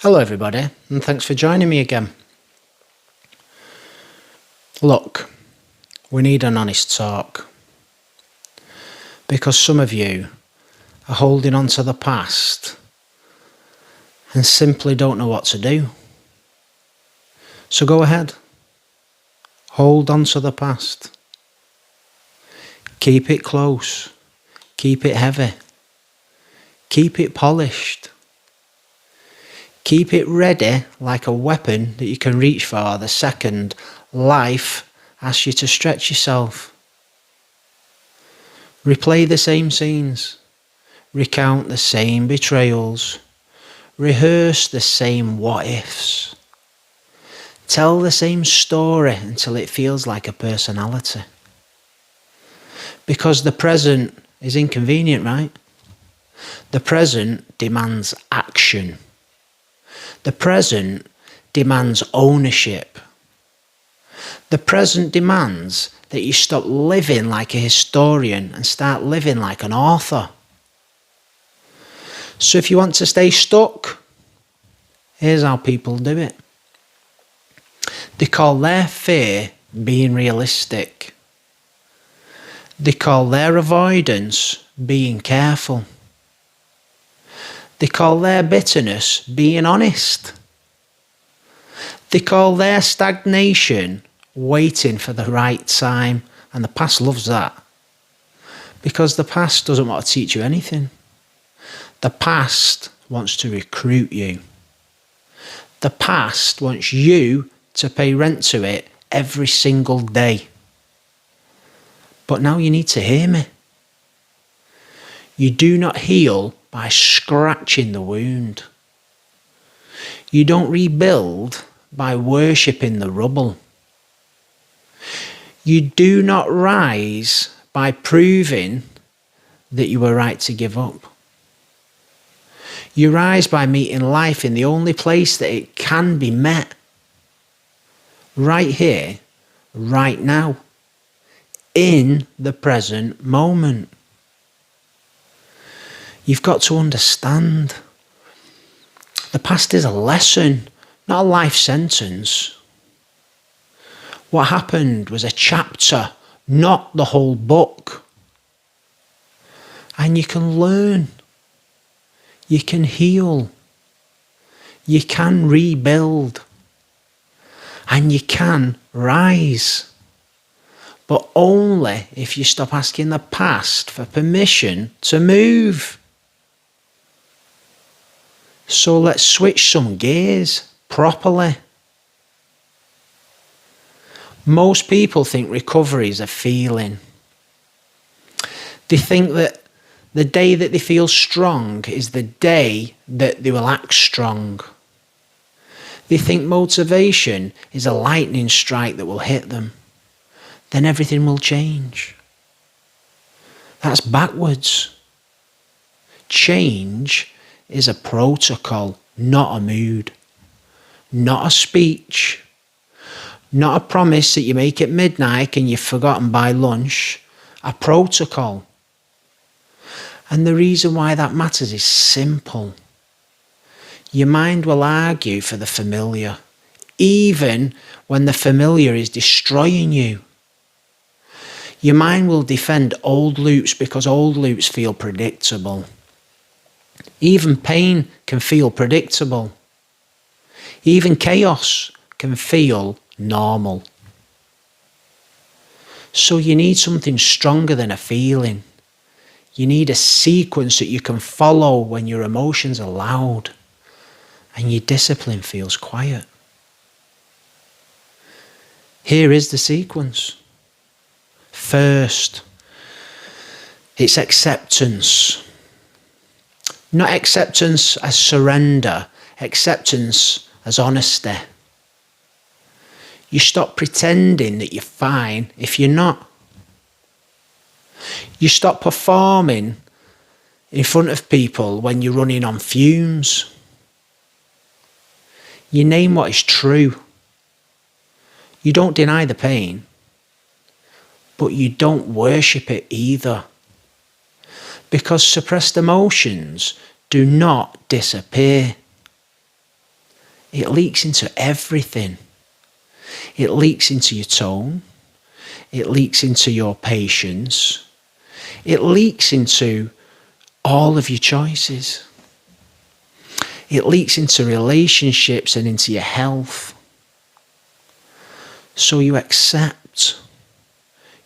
Hello everybody, and thanks for joining me again. Look, we need an honest talk. Because some of you are holding on to the past and simply don't know what to do. So go ahead. Hold on to the past. Keep it close. Keep it heavy. Keep it polished. Keep it ready like a weapon that you can reach for the second life asks you to stretch yourself. Replay the same scenes. Recount the same betrayals. Rehearse the same what-ifs. Tell the same story until it feels like a personality. Because the present is inconvenient, right? The present demands action. The present demands ownership. The present demands that you stop living like a historian and start living like an author. So if you want to stay stuck, here's how people do it. They call their fear being realistic. They call their avoidance being careful. They call their bitterness being honest. They call their stagnation waiting for the right time. And the past loves that. Because the past doesn't want to teach you anything. The past wants to recruit you. The past wants you to pay rent to it every single day. But now you need to hear me. You do not heal by scratching the wound. You don't rebuild by worshipping the rubble. You do not rise by proving that you were right to give up. You rise by meeting life in the only place that it can be met. Right here, right now, in the present moment. You've got to understand. The past is a lesson, not a life sentence. What happened was a chapter, not the whole book. And you can learn. You can heal. You can rebuild. And you can rise. But only if you stop asking the past for permission to move. So let's switch some gears properly. Most people think recovery is a feeling. They think that the day that they feel strong is the day that they will act strong. They think motivation is a lightning strike that will hit them. Then everything will change. That's backwards. Change is a protocol, not a mood. Not a speech. Not a promise that you make at midnight and you've forgotten by lunch. A protocol. And the reason why that matters is simple. Your mind will argue for the familiar, even when the familiar is destroying you. Your mind will defend old loops because old loops feel predictable. Even pain can feel predictable. Even chaos can feel normal. So you need something stronger than a feeling. You need a sequence that you can follow when your emotions are loud and your discipline feels quiet. Here is the sequence. First, it's acceptance. Not acceptance as surrender, acceptance as honesty. You stop pretending that you're fine if you're not. You stop performing in front of people when you're running on fumes. You name what is true. You don't deny the pain, but you don't worship it either. Because suppressed emotions do not disappear. It leaks into everything. It leaks into your tone. It leaks into your patience. It leaks into all of your choices. It leaks into relationships and into your health. So you accept.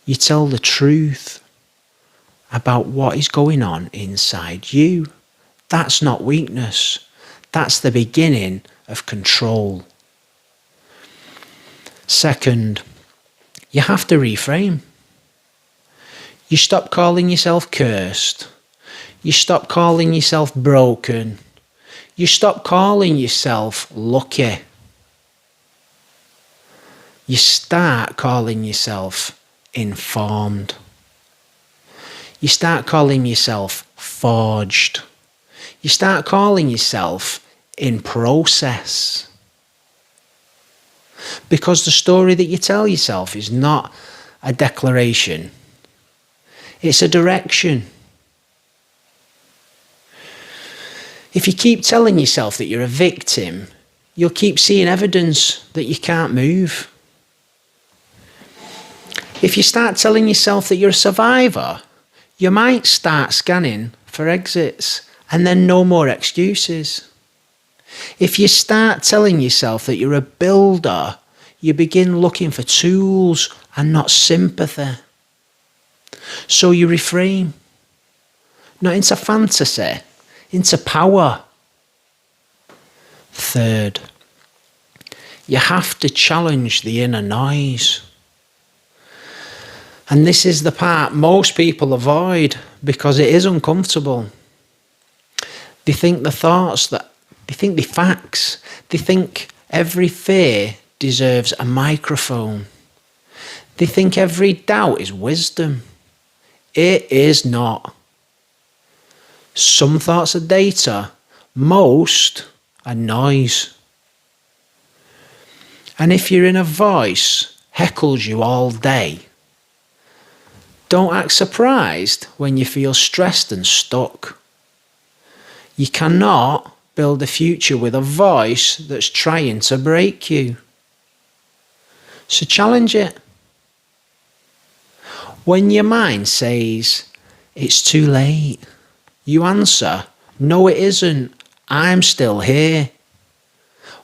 You tell the truth about what is going on inside you. That's not weakness. That's the beginning of control. Second, you have to reframe. You stop calling yourself cursed. You stop calling yourself broken. You stop calling yourself lucky. You start calling yourself informed. You start calling yourself forged. You start calling yourself in process. Because the story that you tell yourself is not a declaration. It's a direction. If you keep telling yourself that you're a victim, you'll keep seeing evidence that you can't move. If you start telling yourself that you're a survivor, you might start scanning for exits and then no more excuses. If you start telling yourself that you're a builder, you begin looking for tools and not sympathy. So you reframe, not into fantasy, into power. Third, you have to challenge the inner noise. And this is the part most people avoid because it is uncomfortable. They think the facts. They think every fear deserves a microphone. They think every doubt is wisdom. It is not. Some thoughts are data, most are noise. And if your inner voice heckles you all day, don't act surprised when you feel stressed and stuck. You cannot build a future with a voice that's trying to break you. So challenge it. When your mind says, it's too late, you answer, no it isn't, I'm still here.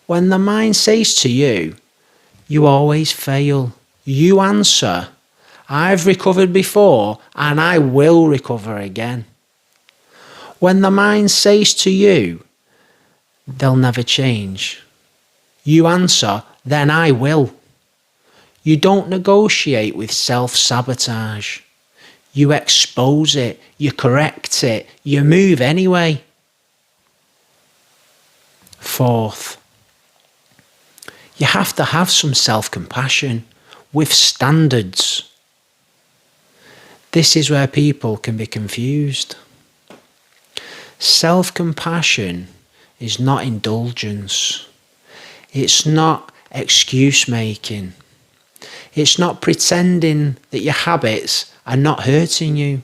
When the mind says to you, you always fail, you answer, I've recovered before and I will recover again. When the mind says to you, they'll never change, you answer, then I will. You don't negotiate with self-sabotage. You expose it, you correct it, you move anyway. Fourth, you have to have some self-compassion with standards. This is where people can be confused. Self-compassion is not indulgence. It's not excuse-making. It's not pretending that your habits are not hurting you.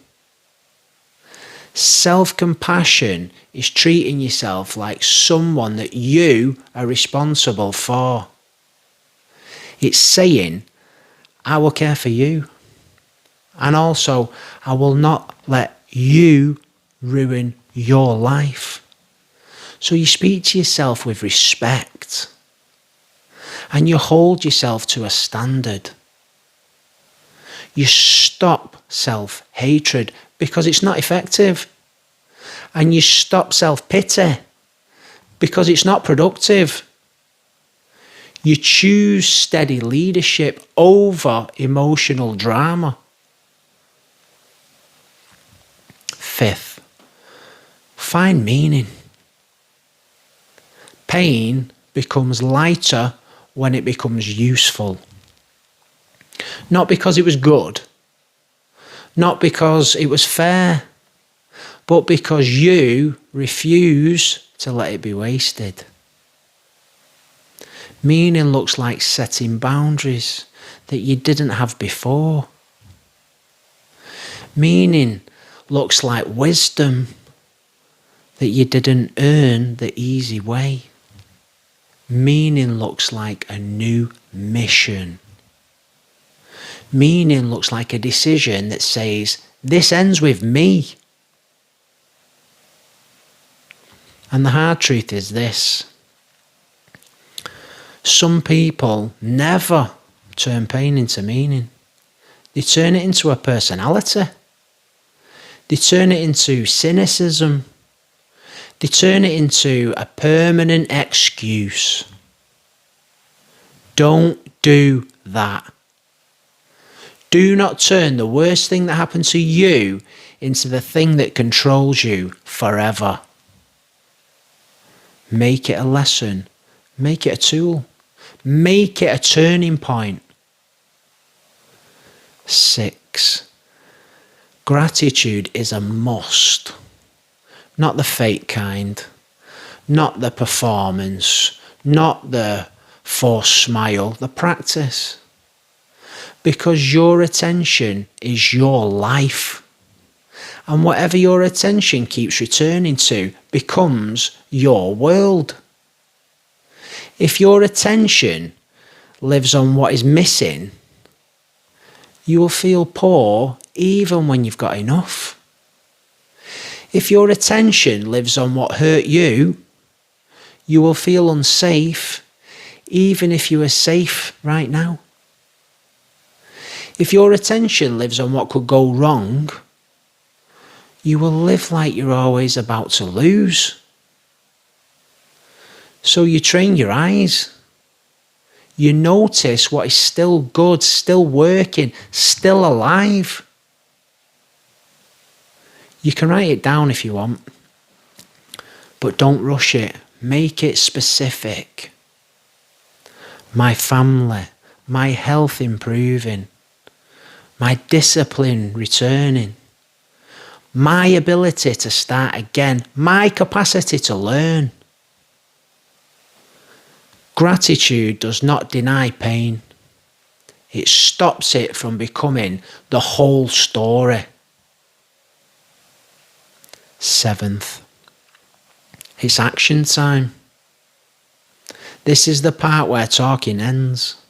Self-compassion is treating yourself like someone that you are responsible for. It's saying, I will care for you. And also, I will not let you ruin your life. So you speak to yourself with respect. And you hold yourself to a standard. You stop self-hatred because it's not effective. And you stop self-pity because it's not productive. You choose steady leadership over emotional drama. Fifth, find meaning. Pain becomes lighter when it becomes useful. Not because it was good, not because it was fair, but because you refuse to let it be wasted. Meaning looks like setting boundaries that you didn't have before. Meaning looks like wisdom that you didn't earn the easy way. Meaning looks like a new mission. Meaning looks like a decision that says, this ends with me. And the hard truth is this. Some people never turn pain into meaning. They turn it into a personality. They turn it into cynicism. They turn it into a permanent excuse. Don't do that. Do not turn the worst thing that happened to you into the thing that controls you forever. Make it a lesson. Make it a tool. Make it a turning point. 6. Gratitude is a must. Not the fake kind. Not the performance. Not the forced smile. The practice. Because your attention is your life. And whatever your attention keeps returning to becomes your world. If your attention lives on what is missing, you will feel poor even when you've got enough. If your attention lives on what hurt you, you will feel unsafe even if you are safe right now. If your attention lives on what could go wrong, you will live like you're always about to lose. So you train your eyes. You notice what is still good, still working, still alive. You can write it down if you want, but don't rush it. Make it specific. My family, my health improving, my discipline returning, my ability to start again, my capacity to learn. Gratitude does not deny pain. It stops it from becoming the whole story. 7th, it's action time. This is the part where talking ends.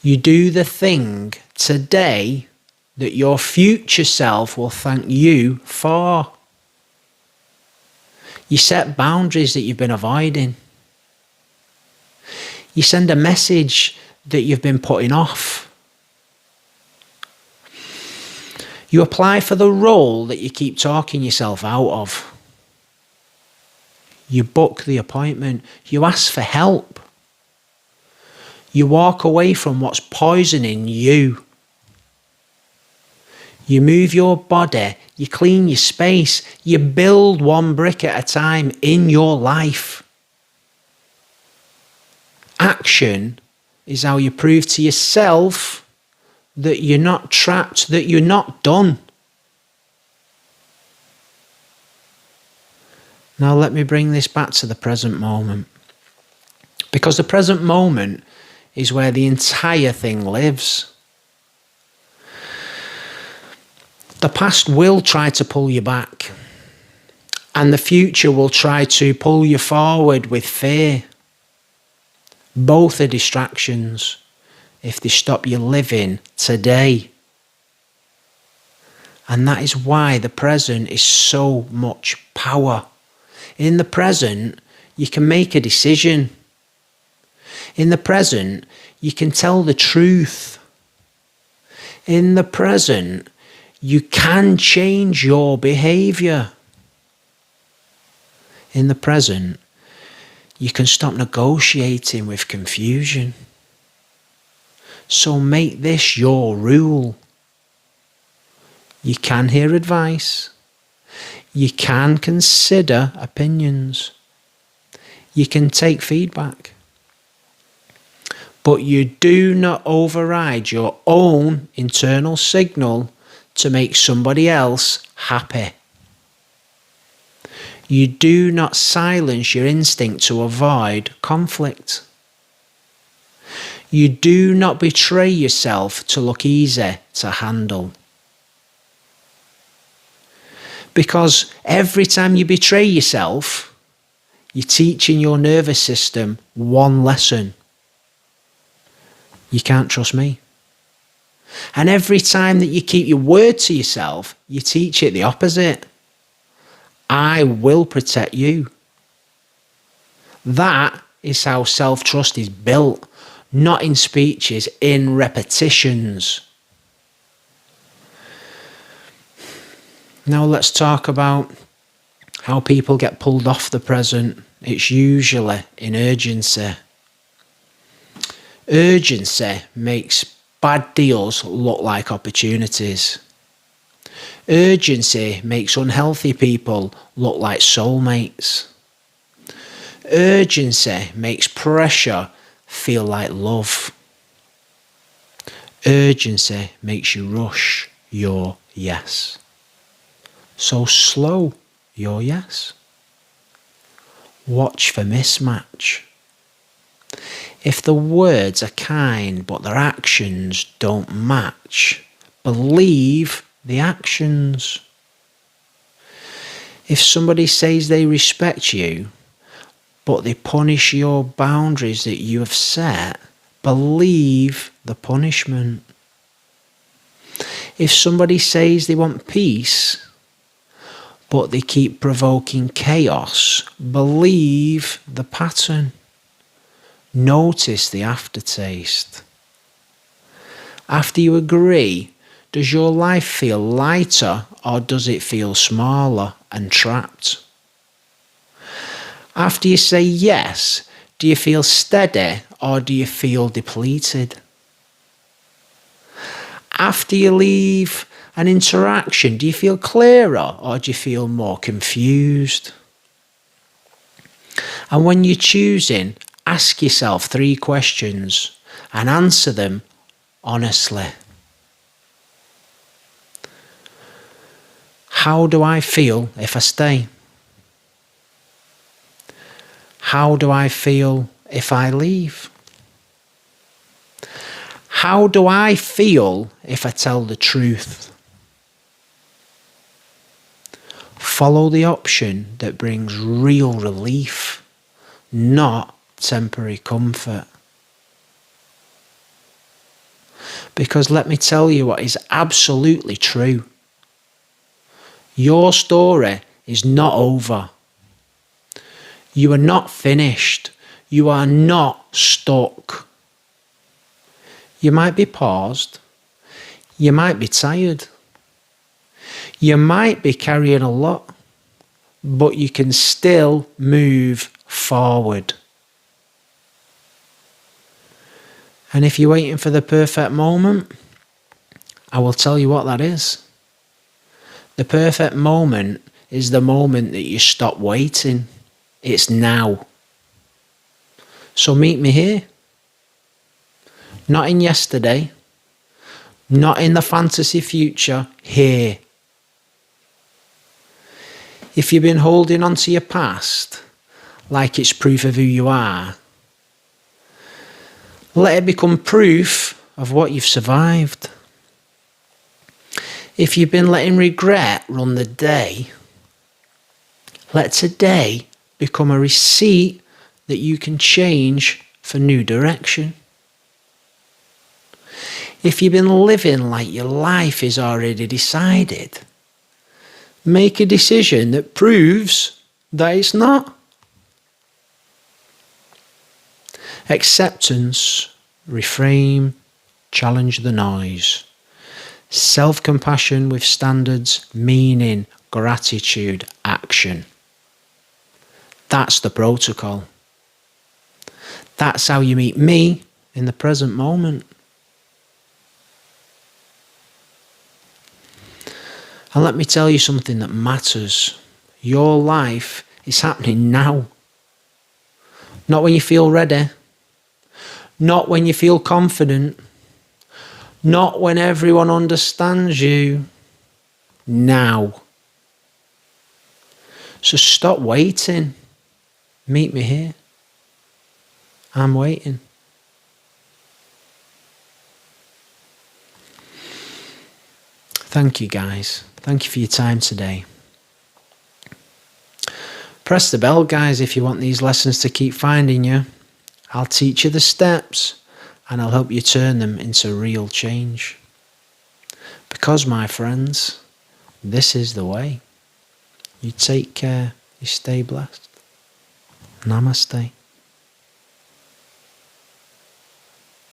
You do the thing today that your future self will thank you for. You set boundaries that you've been avoiding. You send a message that you've been putting off. You apply for the role that you keep talking yourself out of. You book the appointment. You ask for help. You walk away from what's poisoning you. You move your body. You clean your space. You build one brick at a time in your life. Action is how you prove to yourself that you're not trapped, that you're not done. Now let me bring this back to the present moment. Because the present moment is where the entire thing lives. The past will try to pull you back. And the future will try to pull you forward with fear. Both are distractions if they stop you living today. And that is why the present is so much power. In the present, you can make a decision. In the present, you can tell the truth. In the present, you can change your behavior. In the present, you can stop negotiating with confusion. So make this your rule. You can hear advice. You can consider opinions. You can take feedback. But you do not override your own internal signal to make somebody else happy. You do not silence your instinct to avoid conflict. You do not betray yourself to look easy to handle. Because every time you betray yourself, You're teaching your nervous system one lesson. You can't trust me. And every time that you keep your word to yourself, you teach it the opposite. I will protect you. That is how self-trust is built, not in speeches, in repetitions. Now let's talk about how people get pulled off the present. It's usually in urgency. Urgency makes bad deals look like opportunities. Urgency makes unhealthy people look like soulmates. Urgency makes pressure feel like love. Urgency makes you rush your yes. So slow your yes. Watch for mismatch. If the words are kind but their actions don't match, believe the actions. If somebody says they respect you, but they punish your boundaries that you have set, believe the punishment. If somebody says they want peace, but they keep provoking chaos, believe the pattern. Notice the aftertaste. After you agree, does your life feel lighter or does it feel smaller and trapped? After you say yes, do you feel steady or do you feel depleted? After you leave an interaction, do you feel clearer or do you feel more confused? And when you're choosing, ask yourself 3 questions and answer them honestly. How do I feel if I stay? How do I feel if I leave? How do I feel if I tell the truth? Follow the option that brings real relief, not temporary comfort. Because let me tell you what is absolutely true. Your story is not over. You are not finished. You are not stuck. You might be paused. You might be tired. You might be carrying a lot, but you can still move forward. And if you're waiting for the perfect moment, I will tell you what that is. The perfect moment is the moment that you stop waiting. It's now. So meet me here. Not in yesterday. Not in the fantasy future. Here. If you've been holding on to your past like it's proof of who you are, let it become proof of what you've survived. If you've been letting regret run the day, let today become a receipt that you can change for new direction. If you've been living like your life is already decided, make a decision that proves that it's not. Acceptance, reframe, challenge the noise. Self-compassion with standards, meaning, gratitude, action. That's the protocol. That's how you meet me in the present moment. And let me tell you something that matters. Your life is happening now. Not when you feel ready. Not when you feel confident. Not when everyone understands you. Now. So stop waiting. Meet me here. I'm waiting. Thank you, guys. Thank you for your time today. Press the bell, guys, if you want these lessons to keep finding you. I'll teach you the steps and I'll help you turn them into real change. Because, my friends, this is the way. You take care. You stay blessed. Namaste.